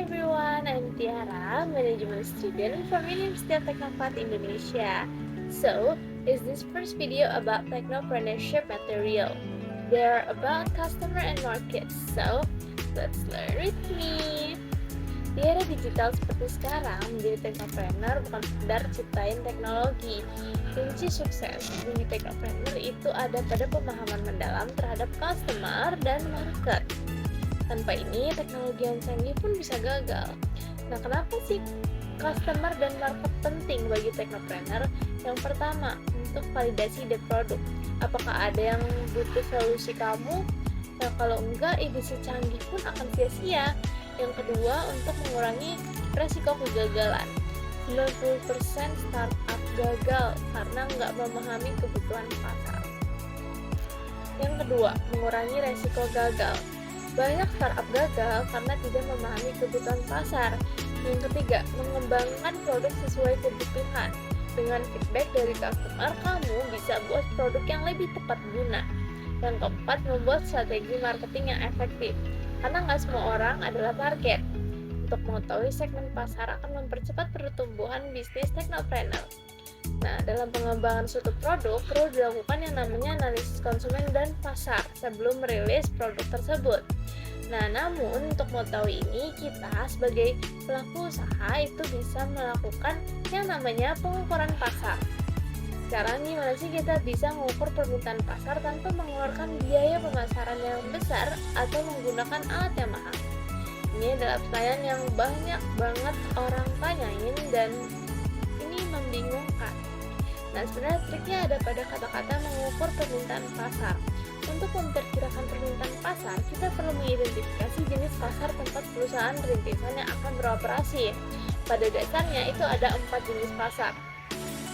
everyone, I'm Tiara, management student from University of Teknofat Indonesia. So, is this first video about technopreneurship material? They're about customer and market, so let's learn with me. Di era digital seperti sekarang, menjadi technopreneur bukan sekedar ciptain teknologi. Kunci sukses di technopreneur itu ada pada pemahaman mendalam terhadap customer dan market. Tanpa ini, teknologi yang canggih pun bisa gagal. Nah, kenapa sih customer dan market penting bagi technopreneur? Yang pertama, untuk validasi ide produk. Apakah ada yang butuh solusi kamu? Nah, kalau enggak, ide secanggih pun akan sia-sia. Yang kedua, untuk mengurangi resiko kegagalan. 90% startup gagal karena nggak memahami kebutuhan pasar. Yang kedua, mengurangi resiko gagal. Banyak startup gagal karena tidak memahami kebutuhan pasar. Yang ketiga, mengembangkan produk sesuai kebutuhan. Dengan feedback dari customer, kamu bisa buat produk yang lebih tepat guna. Yang keempat, membuat strategi marketing yang efektif. Karena nggak semua orang adalah target. Untuk mengetahui segmen pasar akan mempercepat pertumbuhan bisnis technopreneur. Nah, dalam pengembangan suatu produk, perlu dilakukan yang namanya analisis konsumen dan pasar sebelum merilis produk tersebut. Nah, namun untuk mengetahui ini, kita sebagai pelaku usaha itu bisa melakukan yang namanya pengukuran pasar. Sekarang gimana sih kita bisa mengukur permintaan pasar tanpa mengeluarkan biaya pemasaran yang besar atau menggunakan alat yang mahal? Ini adalah pertanyaan yang banyak banget orang tanyain dan ini membingungkan. Nah, sebenarnya triknya ada pada kata-kata mengukur permintaan pasar. Untuk memperkirakan permintaan pasar, kita perlu mengidentifikasi jenis pasar tempat perusahaan rintisan yang akan beroperasi. Pada dasarnya itu ada 4 jenis pasar.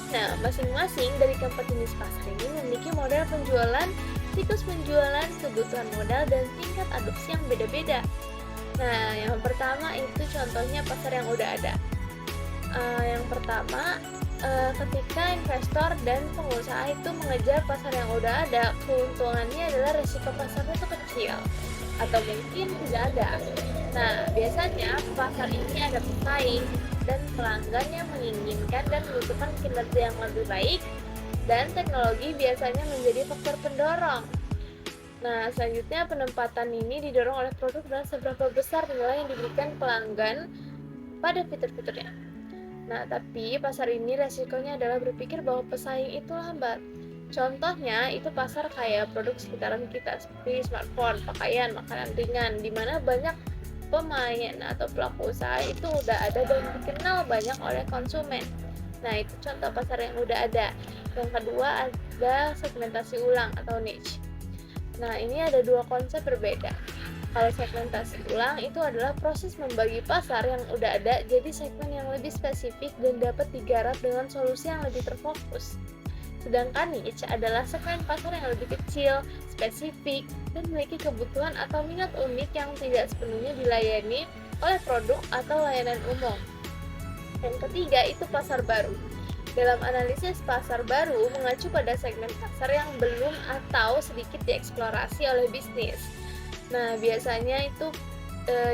Nah, masing-masing dari keempat jenis pasar ini memiliki model penjualan, siklus penjualan, kebutuhan modal, dan tingkat adopsi yang beda-beda. Nah, yang pertama itu contohnya pasar yang udah ada. Yang pertama, ketika investor dan pengusaha itu mengejar pasar yang udah ada, keuntungannya adalah resiko pasarnya itu kecil atau mungkin tidak ada. Nah, biasanya pasar ini ada pesaing dan pelanggan yang menginginkan dan membutuhkan kinerja yang lebih baik, dan teknologi biasanya menjadi faktor pendorong. Nah, selanjutnya penempatan ini didorong oleh produk dan seberapa besar nilai yang diberikan pelanggan pada fitur-fiturnya. Nah, tapi pasar ini resikonya adalah berpikir bahwa pesaing itu lambat. Contohnya itu pasar kayak produk sekitaran kita seperti smartphone, pakaian, makanan ringan, di mana banyak pemain atau pelaku usaha itu udah ada dan dikenal banyak oleh konsumen. Nah, itu contoh pasar yang udah ada. Yang kedua ada segmentasi ulang atau niche. Nah, ini ada dua konsep berbeda. Kalau segmentasi ulang itu adalah proses membagi pasar yang udah ada jadi segmen yang lebih spesifik dan dapat digarap dengan solusi yang lebih terfokus. Sedangkan niche adalah segmen pasar yang lebih kecil, spesifik, dan memiliki kebutuhan atau minat unik yang tidak sepenuhnya dilayani oleh produk atau layanan umum. Yang ketiga itu pasar baru. Dalam analisis pasar baru mengacu pada segmen pasar yang belum atau sedikit dieksplorasi oleh bisnis. Nah, biasanya itu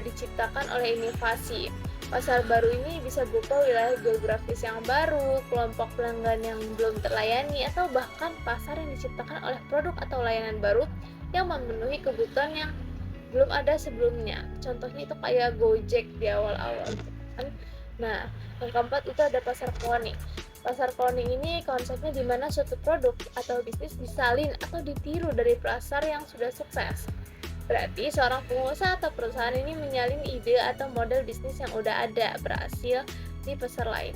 diciptakan oleh inovasi. Pasar baru ini bisa berupa wilayah geografis yang baru, kelompok pelanggan yang belum terlayani, atau bahkan pasar yang diciptakan oleh produk atau layanan baru yang memenuhi kebutuhan yang belum ada sebelumnya. Contohnya itu kayak Gojek di awal-awal. Nah, yang keempat itu ada pasar cloning. Pasar cloning ini konsepnya di mana suatu produk atau bisnis disalin atau ditiru dari pasar yang sudah sukses. Berarti seorang pengusaha atau perusahaan ini menyalin ide atau model bisnis yang udah ada berhasil di pasar lain.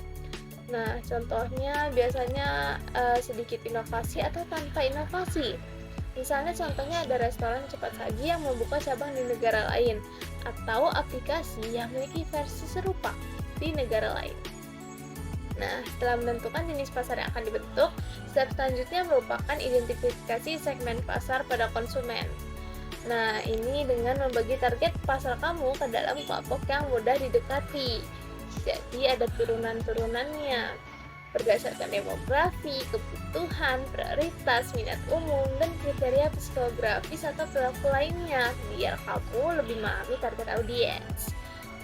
Nah, contohnya biasanya sedikit inovasi atau tanpa inovasi. Misalnya contohnya ada restoran cepat saji yang membuka cabang di negara lain, atau aplikasi yang memiliki versi serupa di negara lain. Nah, setelah menentukan jenis pasar yang akan dibentuk, step selanjutnya merupakan identifikasi segmen pasar pada konsumen. Nah, ini dengan membagi target pasar kamu ke dalam kelompok yang mudah didekati. Jadi ada turunan-turunannya berdasarkan demografi, kebutuhan, prioritas, minat umum, dan kriteria psikografis atau perilaku lainnya biar kamu lebih memahami target audiens.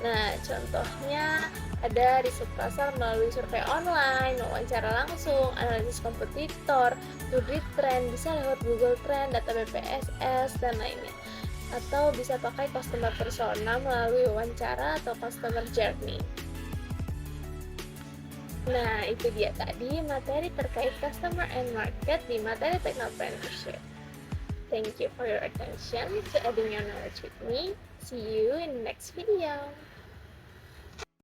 Nah, contohnya ada riset pasar melalui survei online, wawancara langsung, analisis kompetitor, studi tren, bisa lewat Google Trend, data BPSS, dan lainnya. Atau bisa pakai customer persona melalui wawancara atau customer journey. Nah, itu dia tadi materi terkait customer and market di materi Technopreneurship. Thank you for your attention to adding your knowledge with me. See you in the next video.